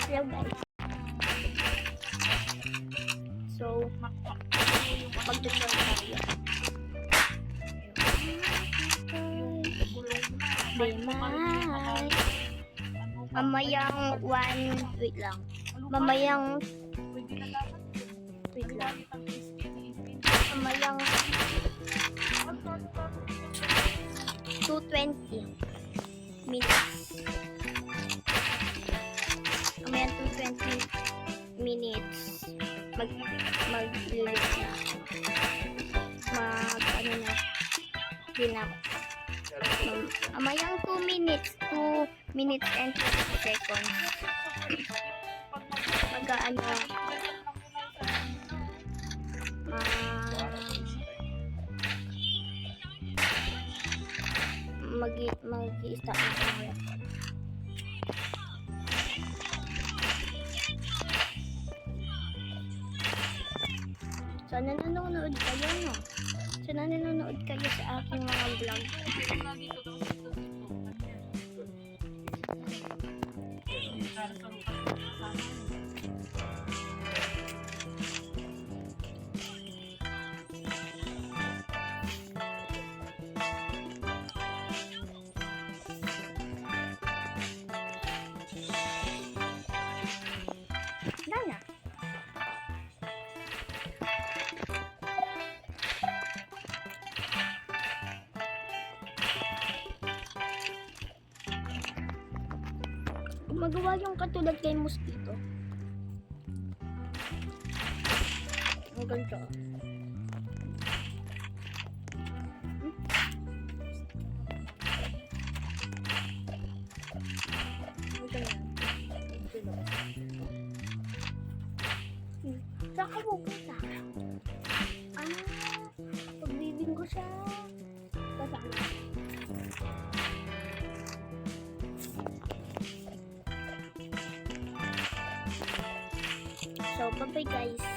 Hello guys. So, mag-tutorial tayo. Bemay. Mamayang wait lang. Mamayang, wait lang. Mamayang 2:20 minutes. Mamayang 2:20 minutes. Mag-lilit na. Ano na. Dinap. Mamayang 2 minutes. 2 minutes and 50 seconds. Mag-ano. Mag-i-start na ang record. Sana nanonood kayo, no? Sana nanonood kayo sa aking mga vlog. Nana. Magawa yung katulad kay Mosquito. Ang ganito. Saan ka pupunta? Pagbibing ko siya. Saan? So, bye-bye guys.